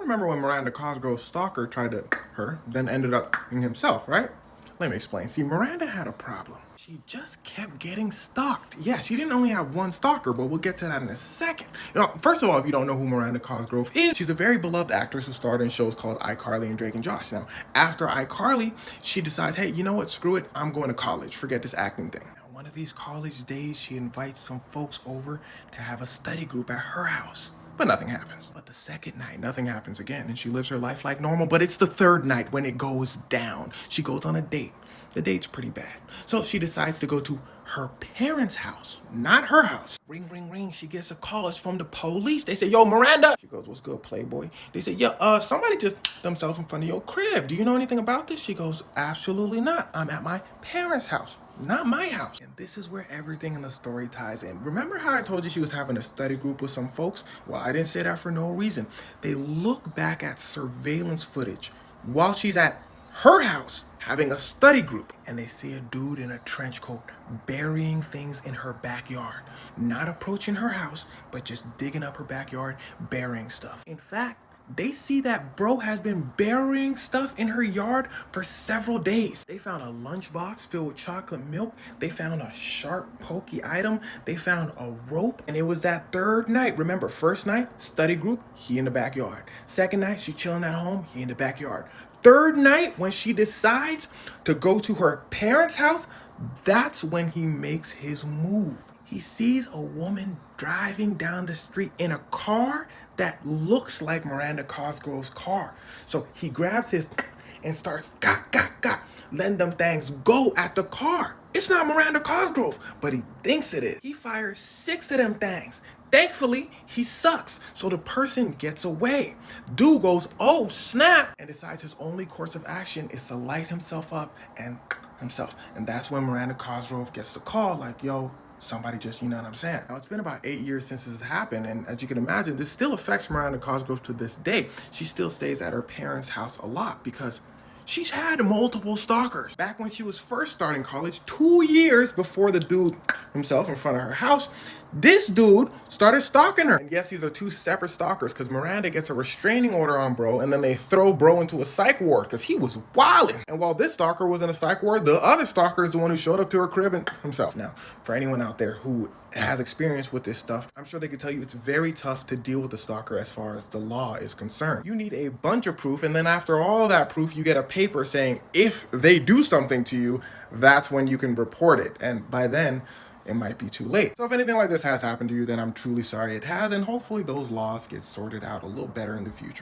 remember when Miranda Cosgrove's stalker tried to her, then ended up himself, right? Let me explain. See, Miranda had a problem. She just kept getting stalked. Yeah, she didn't only have one stalker, but we'll get to that in a second. First of all, if you don't know who Miranda Cosgrove is, she's a very beloved actress who starred in shows called iCarly and Drake and Josh. Now, after iCarly, she decides, hey, you know what? Screw it. I'm going to college. Forget this acting thing. Now, one of these college days, she invites some folks over to have a study group at her house. But nothing happens. But the second night, nothing happens again, and she lives her life like normal. But it's the third night when it goes down. She goes on a date. The date's pretty bad. So she decides to go to her parents' house, not her house. Ring, ring, ring. She gets a call. It's from the police. They say, yo, Miranda. She goes, what's good, Playboy? They say, yeah, somebody just themselves in front of your crib. Do you know anything about this? She goes, absolutely not. I'm at my parents' house, not my house. And this is where everything in the story ties in. Remember how I told you she was having a study group with some folks? Well, I didn't say that for no reason. They look back at surveillance footage while she's at her house having a study group, and they see a dude in a trench coat burying things in her backyard. Not approaching her house, but just digging up her backyard, burying stuff. In fact, they see that bro has been burying stuff in her yard for several days. They found a lunchbox filled with chocolate milk. They found a sharp, pokey item. They found a rope. And it was that third night. Remember, first night, study group, he in the backyard. Second night, she chilling at home, he in the backyard. Third night, when she decides to go to her parents' house, that's when he makes his move. He sees a woman driving down the street in a car that looks like Miranda Cosgrove's car. So he grabs his and starts letting them things go at the car. It's not Miranda Cosgrove, but he thinks it is. He fires 6 of them things. Thankfully, he sucks, so the person gets away. Dude goes, oh snap, and decides his only course of action is to light himself up and himself. And that's when Miranda Cosgrove gets the call like, yo, somebody just, you know what I'm saying? Now, it's been about 8 years since this has happened, and as you can imagine, this still affects Miranda Cosgrove to this day. She still stays at her parents' house a lot because she's had multiple stalkers. Back when she was first starting college, 2 years before the dude himself in front of her house, this dude started stalking her. And yes, these are 2 separate stalkers because Miranda gets a restraining order on bro, and then they throw bro into a psych ward because he was wilding. And while this stalker was in a psych ward, the other stalker is the one who showed up to her crib and himself. Now, for anyone out there who has experience with this stuff, I'm sure they could tell you it's very tough to deal with the stalker as far as the law is concerned. You need a bunch of proof, and then after all that proof, you get a paper saying if they do something to you, that's when you can report it. And by then, it might be too late. So if anything like this has happened to you, then I'm truly sorry it has, and hopefully those laws get sorted out a little better in the future.